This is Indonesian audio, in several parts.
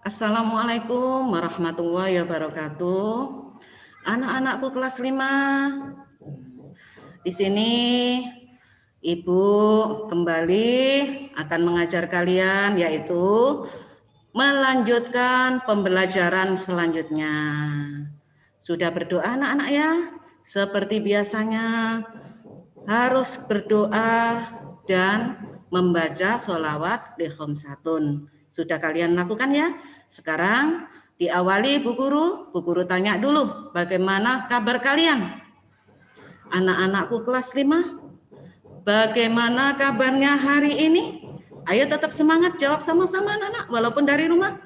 Assalamualaikum warahmatullahi wabarakatuh. Anak-anakku kelas 5. Di sini Ibu kembali akan mengajar kalian, yaitu melanjutkan pembelajaran selanjutnya. Sudah berdoa anak-anak ya? Seperti biasanya harus berdoa dan membaca sholawat li khamsatun. Sudah kalian lakukan ya? Sekarang diawali Bu Guru tanya dulu, bagaimana kabar kalian? Anak-anakku kelas 5, bagaimana kabarnya hari ini? Ayo tetap semangat, jawab sama-sama anak-anak, walaupun dari rumah.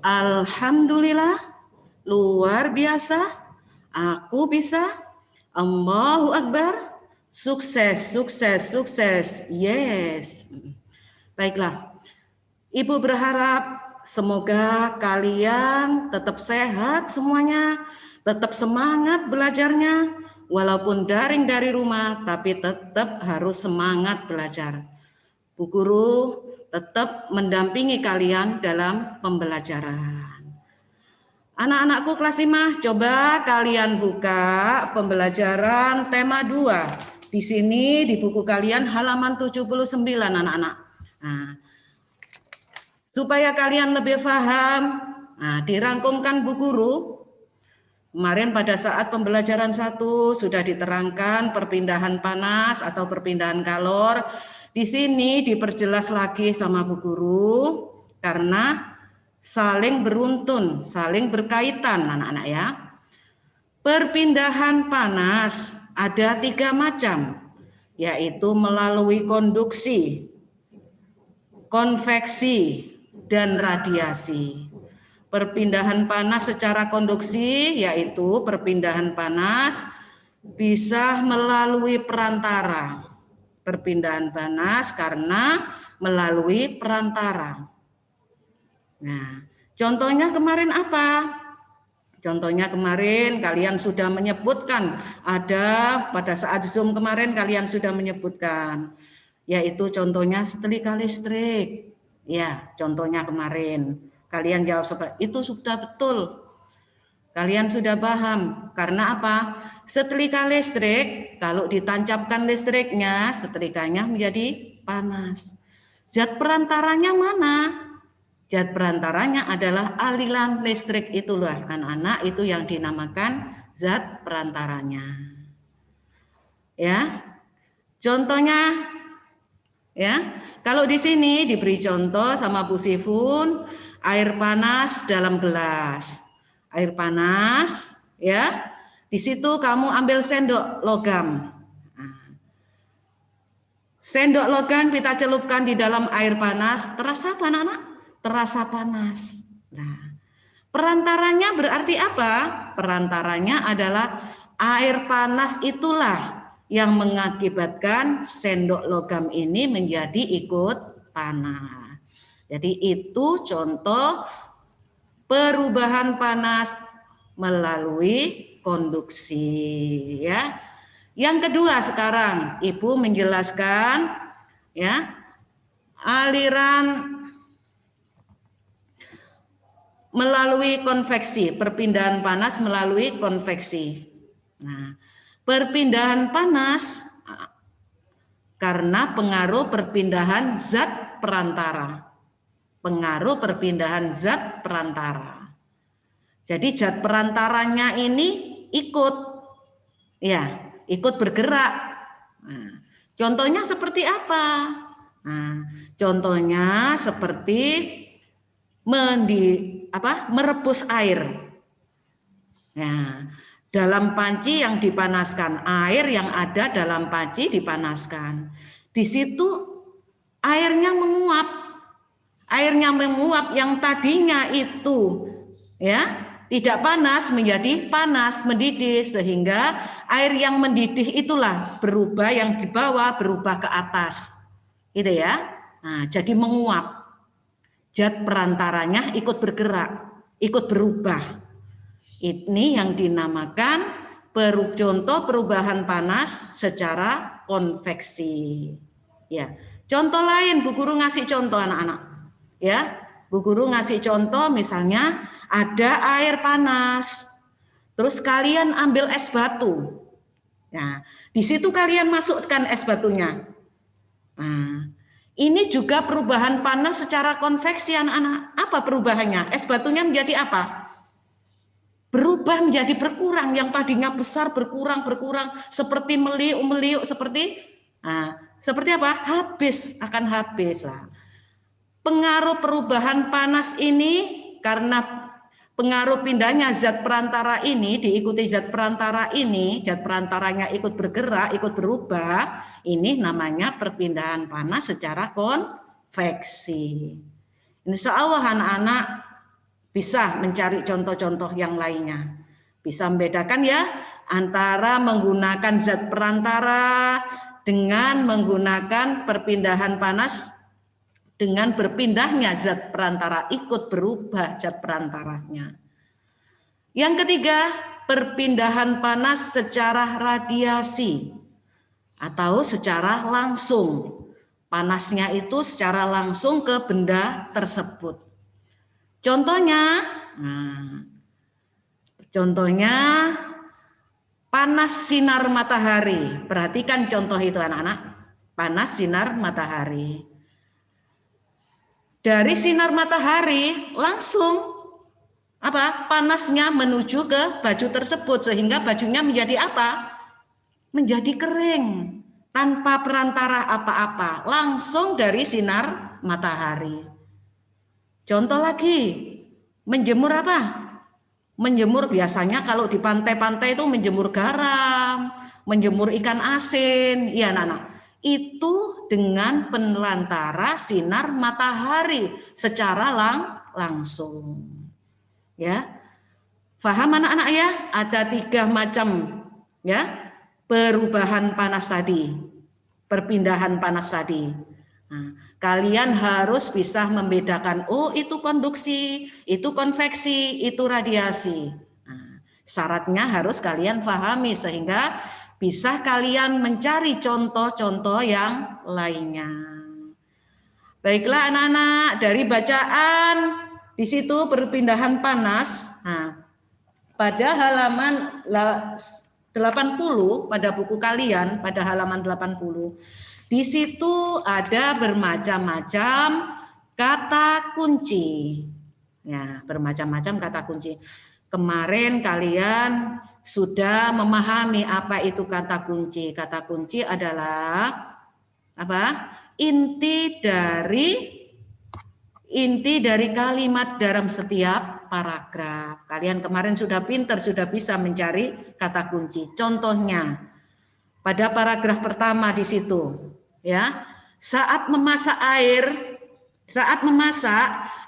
Alhamdulillah, luar biasa, aku bisa, Allahu Akbar, sukses, sukses, sukses, yes. Baiklah, Ibu berharap semoga kalian tetap sehat semuanya, tetap semangat belajarnya, walaupun daring dari rumah, tapi tetap harus semangat belajar. Bu Guru tetap mendampingi kalian dalam pembelajaran. Anak-anakku kelas 5, coba kalian buka pembelajaran tema 2. Di sini di buku kalian halaman 79 anak-anak. Nah, supaya kalian lebih paham, dirangkumkan Bu Guru. Kemarin pada saat pembelajaran 1 sudah diterangkan perpindahan panas atau perpindahan kalor. Di sini diperjelas lagi sama Bu Guru karena saling beruntun, saling berkaitan anak-anak ya. Perpindahan panas ada 3 macam, yaitu melalui konduksi, konveksi, dan radiasi. Perpindahan panas secara konduksi yaitu perpindahan panas bisa melalui perantara. Perpindahan panas karena melalui perantara. Nah, contohnya kemarin apa? Contohnya kemarin kalian sudah menyebutkan, ada pada saat Zoom kemarin kalian sudah menyebutkan, yaitu contohnya setrika listrik. Ya, contohnya kemarin. Kalian jawab seperti itu sudah betul. Kalian sudah paham. Karena apa? Setrika listrik, kalau ditancapkan listriknya, setrikanya menjadi panas. Zat perantaranya mana? Zat perantaranya adalah aliran listrik itulah anak-anak, itu yang dinamakan zat perantaranya. Ya. Contohnya ya, kalau di sini diberi contoh sama Bu Sifun, air panas dalam gelas. Air panas, ya. Di situ kamu ambil sendok logam. Sendok logam kita celupkan di dalam air panas, terasa apa anak-anak? Terasa panas. Nah, perantaranya berarti apa? Perantaranya adalah air panas itulah yang mengakibatkan sendok logam ini menjadi ikut panas. Jadi itu contoh perubahan panas melalui konduksi ya. Yang kedua sekarang Ibu menjelaskan ya aliran melalui konveksi, perpindahan panas melalui konveksi. Nah, perpindahan panas karena pengaruh perpindahan zat perantara. Pengaruh perpindahan zat perantara. Jadi zat perantaranya ini ikut bergerak. Nah, contohnya seperti apa? Nah, contohnya seperti merebus air. Nah, dalam panci yang dipanaskan, air yang ada dalam panci dipanaskan. Di situ airnya menguap. Airnya menguap yang tadinya itu ya tidak panas menjadi panas, mendidih, sehingga air yang mendidih itulah berubah, yang di bawah berubah ke atas. Gitu ya. Nah, jadi menguap. Zat perantaranya ikut bergerak, ikut berubah. Ini yang dinamakan contoh perubahan panas secara konveksi. Ya, contoh lain Bu Guru ngasih contoh anak-anak. Ya, Bu Guru ngasih contoh misalnya ada air panas, terus kalian ambil es batu. Nah, di situ kalian masukkan es batunya. Nah, ini juga perubahan panas secara konveksi anak-anak. Apa perubahannya? Es batunya menjadi apa? Berubah menjadi berkurang, yang tadinya besar berkurang seperti meliuk seperti seperti apa? Akan habis lah. Pengaruh perubahan panas ini karena pengaruh pindahnya zat perantara ini diikuti zat perantara ini, zat perantaranya ikut bergerak, ikut berubah, ini namanya perpindahan panas secara konveksi. Insya Allah anak-anak bisa mencari contoh-contoh yang lainnya. Bisa membedakan ya antara menggunakan zat perantara dengan menggunakan perpindahan panas dengan berpindahnya zat perantara, ikut berubah zat perantaranya. Yang ketiga, perpindahan panas secara radiasi atau secara langsung. Panasnya itu secara langsung ke benda tersebut. Contohnya panas sinar matahari. Perhatikan contoh itu anak-anak. Panas sinar matahari. Dari sinar matahari langsung panasnya menuju ke baju tersebut sehingga bajunya menjadi apa? Menjadi kering tanpa perantara apa-apa, langsung dari sinar matahari. Contoh lagi, menjemur apa? Menjemur biasanya kalau di pantai-pantai itu menjemur garam, menjemur ikan asin, ya anak-anak. Itu dengan penlantara sinar matahari secara langsung. Ya, paham anak-anak ya? Ada 3 macam ya perubahan panas tadi, perpindahan panas tadi. Nah, kalian harus bisa membedakan, oh itu konduksi, itu konveksi, itu radiasi. Nah, syaratnya harus kalian pahami sehingga bisa kalian mencari contoh-contoh yang lainnya. Baiklah anak-anak, dari bacaan di situ perpindahan panas. Nah, pada halaman 80 pada buku kalian, pada halaman 80, di situ ada bermacam-macam kata kunci. Ya, bermacam-macam kata kunci. Kemarin kalian sudah memahami apa itu kata kunci. Kata kunci adalah apa? Inti dari kalimat dalam setiap paragraf. Kalian kemarin sudah pintar, sudah bisa mencari kata kunci. Contohnya pada paragraf pertama di situ, ya. Saat memasak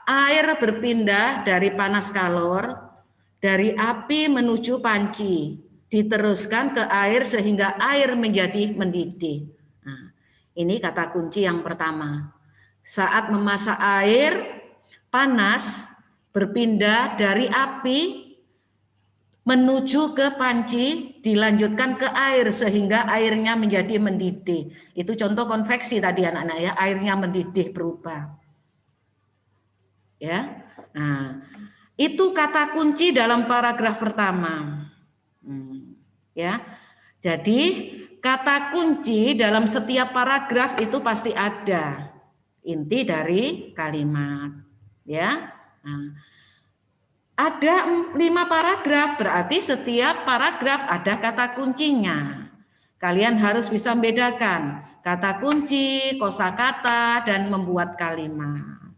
air berpindah dari panas kalor, dari api menuju panci, diteruskan ke air sehingga air menjadi mendidih. Nah, ini kata kunci yang pertama. Saat memasak air panas berpindah dari api menuju ke panci, dilanjutkan ke air sehingga airnya menjadi mendidih. Itu contoh konveksi tadi anak-anak ya, airnya mendidih berubah. Ya. Nah, itu kata kunci dalam paragraf pertama. Ya. Jadi kata kunci dalam setiap paragraf itu pasti ada inti dari kalimat, ya. Nah, ada 5 paragraf, berarti setiap paragraf ada kata kuncinya. Kalian harus bisa membedakan kata kunci, kosakata, dan membuat kalimat.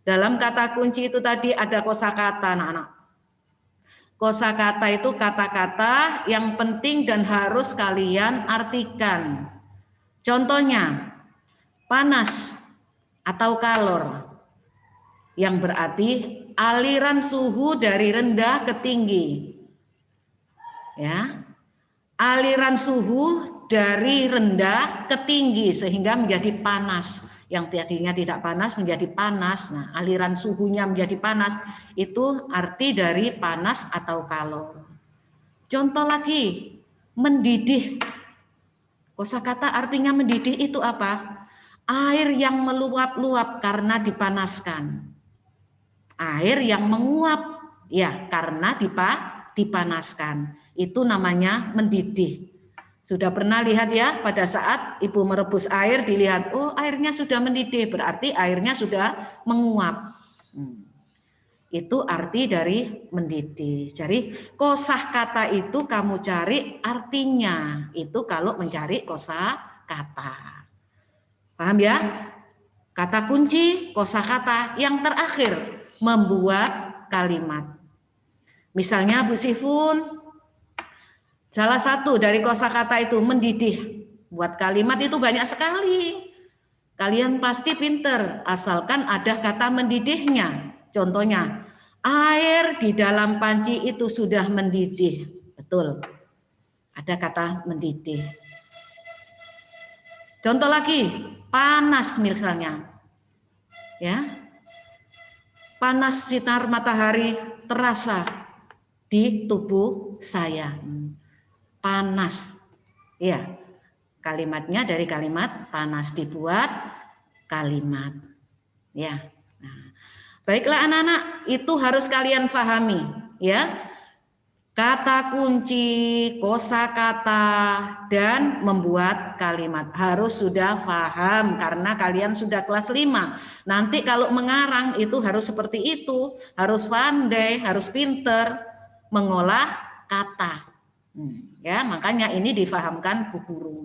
Dalam kata kunci itu tadi ada kosakata, anak-anak. Kosakata itu kata-kata yang penting dan harus kalian artikan. Contohnya, panas atau kalor, yang berarti aliran suhu dari rendah ke tinggi. Ya. Aliran suhu dari rendah ke tinggi sehingga menjadi panas. Yang tadinya tidak panas menjadi panas. Nah, aliran suhunya menjadi panas, itu arti dari panas atau kalor. Contoh lagi, mendidih. Kosakata artinya mendidih itu apa? Air yang meluap-luap karena dipanaskan. air yang menguap, ya karena dipanaskan. Itu namanya mendidih. Sudah pernah lihat ya, pada saat ibu merebus air dilihat, oh airnya sudah mendidih, berarti airnya sudah menguap. Itu arti dari mendidih. Jadi kosakata itu kamu cari artinya. Itu kalau mencari kosakata. Paham ya? Kata kunci kosakata yang terakhir membuat kalimat. Misalnya Bu Sifun, salah satu dari kosakata itu mendidih. Buat kalimat itu banyak sekali. Kalian pasti pinter, asalkan ada kata mendidihnya. Contohnya, air di dalam panci itu sudah mendidih. Betul, ada kata mendidih. Contoh lagi, panas misalnya. Ya, panas sinar matahari terasa di tubuh saya. Panas. Ya, kalimatnya dari kalimat panas dibuat kalimat. Ya. Nah, baiklah anak-anak, itu harus kalian pahami, ya. Kata kunci, kosakata, dan membuat kalimat harus sudah paham karena kalian sudah kelas 5. Nanti kalau mengarang itu harus seperti itu, harus pandai, harus pinter mengolah kata. Ya, makanya ini difahamkan Bu Guru.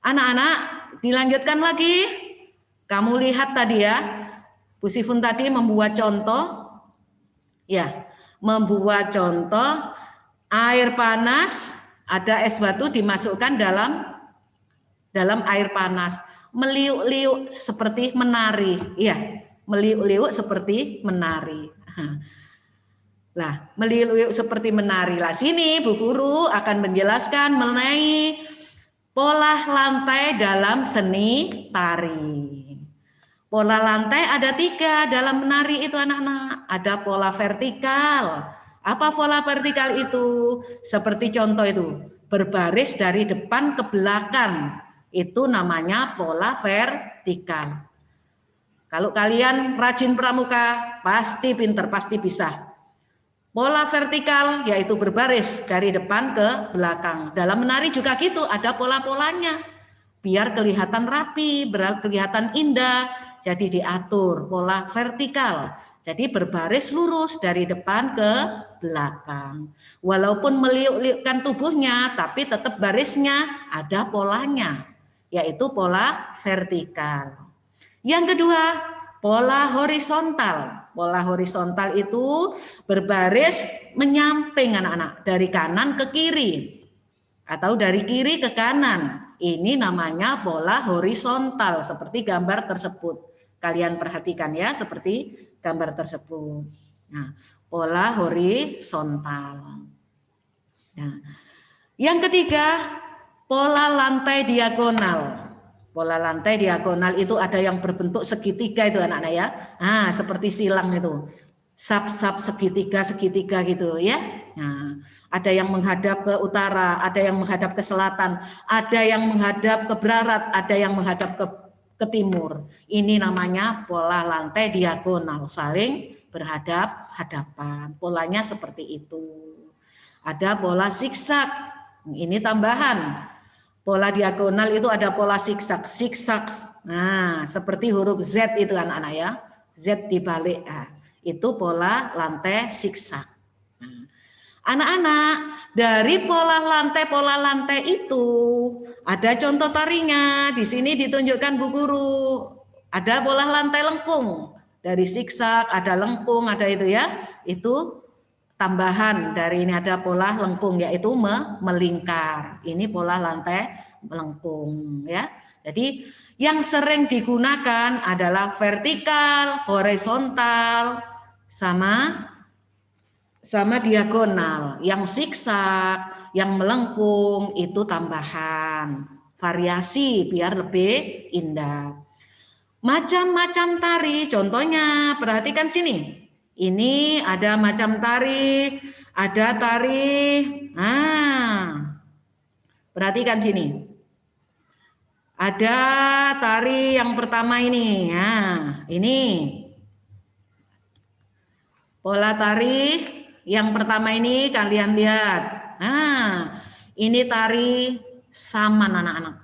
Anak-anak, dilanjutkan lagi. Kamu lihat tadi ya, Bu Sifun tadi membuat contoh. Ya, membuat contoh air panas, ada es batu dimasukkan dalam air panas. Meliuk-liuk seperti menari. Iya, meliuk-liuk seperti menari. Lah, meliuk-liuk seperti menari. Lah, sini Bu Guru akan menjelaskan mengenai pola lantai dalam seni tari. Pola lantai ada 3 dalam menari itu anak-anak. Ada pola vertikal. Apa pola vertikal itu? Seperti contoh itu, berbaris dari depan ke belakang. Itu namanya pola vertikal. Kalau kalian rajin pramuka, pasti pinter, pasti bisa. Pola vertikal yaitu berbaris dari depan ke belakang. Dalam menari juga gitu, ada pola-polanya. Biar kelihatan rapi, kelihatan indah, jadi diatur pola vertikal. Jadi berbaris lurus dari depan ke belakang. Walaupun meliuk-liukkan tubuhnya, tapi tetap barisnya ada polanya, yaitu pola vertikal. Yang kedua, pola horizontal. Pola horizontal itu berbaris menyamping anak-anak, dari kanan ke kiri atau dari kiri ke kanan. Ini namanya pola horizontal seperti gambar tersebut. Kalian perhatikan ya, seperti gambar tersebut. Nah, pola horizontal. Nah, yang ketiga, pola lantai diagonal. Pola lantai diagonal itu ada yang berbentuk segitiga itu anak-anak ya. Nah, seperti silang itu. Sap-sap segitiga gitu ya. Nah, ada yang menghadap ke utara, ada yang menghadap ke selatan, ada yang menghadap ke barat, ada yang menghadap ke timur. Ini namanya pola lantai diagonal, saling berhadap-hadapan. Polanya seperti itu. Ada pola zigzag. Ini tambahan. Pola diagonal itu ada pola zigzag, Nah, seperti huruf Z itu anak-anak ya. Z dibalik. Nah, itu pola lantai zigzag. Nah, anak-anak, dari pola lantai itu ada contoh tarinya. Di sini ditunjukkan Bu Guru. Ada pola lantai lengkung. Dari zigzag, ada lengkung, ada itu ya. Itu tambahan dari ini ada pola lengkung yaitu melingkar. Ini pola lantai melengkung ya. Jadi yang sering digunakan adalah vertikal, horizontal, sama diagonal. Yang zigzag, yang melengkung itu tambahan, variasi biar lebih indah. Macam-macam tari, contohnya perhatikan sini. Ini ada macam tari, ada tari. Perhatikan sini. Ada tari yang pertama ini. Nah, ini. Pola tari yang pertama ini kalian lihat. Nah, ini tari saman anak-anak.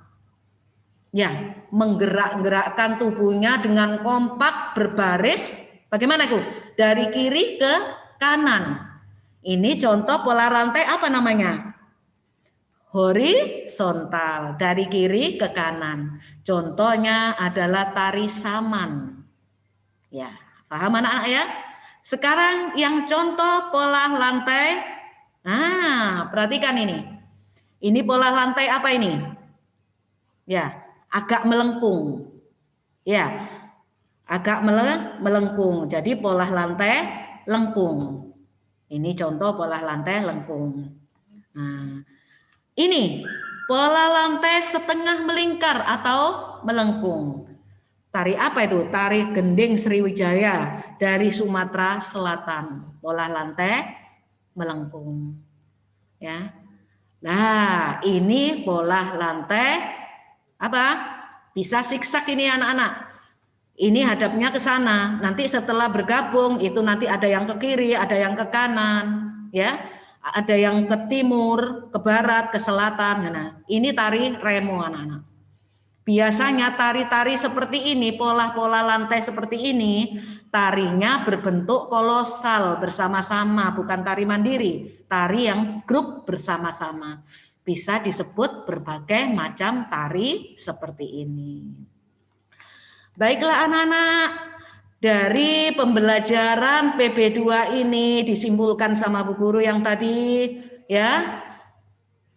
Ya, menggerak-gerakkan tubuhnya dengan kompak berbaris. Bagaimana Bu? Dari kiri ke kanan. Ini contoh pola rantai apa namanya? Horizontal, dari kiri ke kanan. Contohnya adalah tari saman. Ya, paham anak-anak ya? Sekarang yang contoh pola lantai. Nah, perhatikan ini. Ini pola lantai apa ini? Ya, agak melengkung. Ya, agak melengkung. Jadi pola lantai lengkung. Ini contoh pola lantai lengkung. Nah, ini pola lantai setengah melingkar atau melengkung. Tari apa itu? Tari gending Sriwijaya dari Sumatera Selatan. Pola lantai melengkung. Ya. Nah, ini pola lantai apa? Bisa siksak ini anak-anak. Ini hadapnya ke sana. Nanti setelah bergabung itu nanti ada yang ke kiri, ada yang ke kanan, ya. Ada yang ke timur, ke barat, ke selatan. Nah, ini tari remo anak-anak. Biasanya tari-tari seperti ini, pola-pola lantai seperti ini, tarinya berbentuk kolosal bersama-sama, bukan tari mandiri, tari yang grup bersama-sama. Bisa disebut berbagai macam tari seperti ini. Baiklah anak-anak, dari pembelajaran PB2 ini disimpulkan sama Bu Guru yang tadi, ya.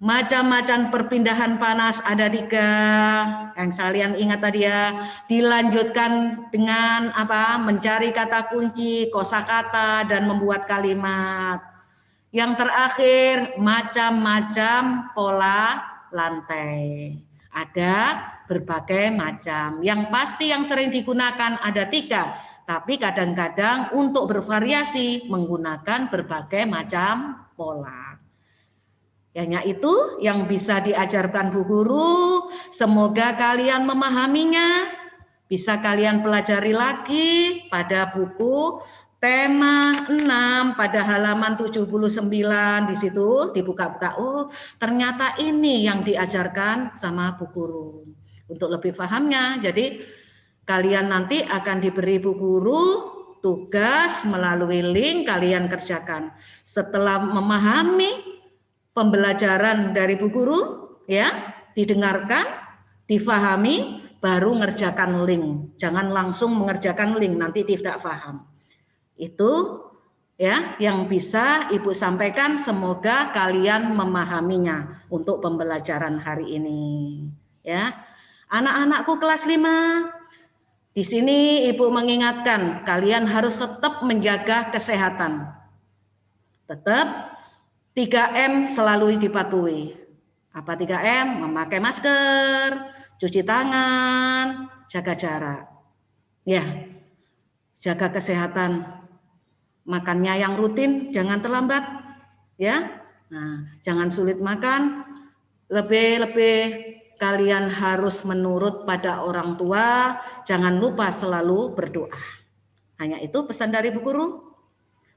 Macam-macam perpindahan panas ada 3 yang kalian ingat tadi ya. Dilanjutkan dengan apa? Mencari kata kunci, kosakata dan membuat kalimat. Yang terakhir macam-macam pola lantai. Ada berbagai macam. Yang pasti yang sering digunakan ada 3. Tapi kadang-kadang untuk bervariasi menggunakan berbagai macam pola. Hanya itu yang bisa diajarkan Bu Guru. Semoga kalian memahaminya. Bisa kalian pelajari lagi pada buku tema 6 pada halaman 79 di situ dibuka-buka. Oh, ternyata ini yang diajarkan sama Bu Guru. Untuk lebih pahamnya, jadi kalian nanti akan diberi Bu Guru tugas melalui link kalian kerjakan. Setelah memahami pembelajaran dari Bu Guru, ya, didengarkan, difahami, baru ngerjakan link. Jangan langsung mengerjakan link, nanti tidak paham. Itu ya yang bisa Ibu sampaikan, semoga kalian memahaminya untuk pembelajaran hari ini. Ya, anak-anakku kelas 5, di sini Ibu mengingatkan kalian harus tetap menjaga kesehatan. Tetap 3M selalu dipatuhi. Apa 3M? Memakai masker, cuci tangan, jaga jarak. Ya, jaga kesehatan. Makannya yang rutin, jangan terlambat. Ya, nah, jangan sulit makan. Lebih-lebih kalian harus menurut pada orang tua. Jangan lupa selalu berdoa. Hanya itu pesan dari Bu Guru.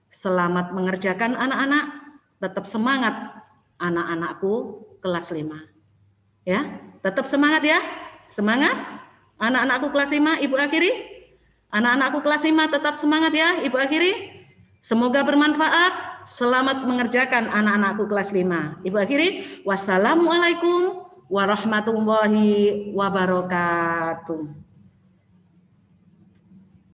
Selamat mengerjakan anak-anak. Tetap semangat anak-anakku kelas 5. Ya, tetap semangat ya. Semangat. Anak-anakku kelas 5, Ibu akhiri. Anak-anakku kelas 5 tetap semangat ya, Ibu akhiri. Semoga bermanfaat. Selamat mengerjakan anak-anakku kelas 5. Ibu akhiri. Wassalamualaikum warahmatullahi wabarakatuh.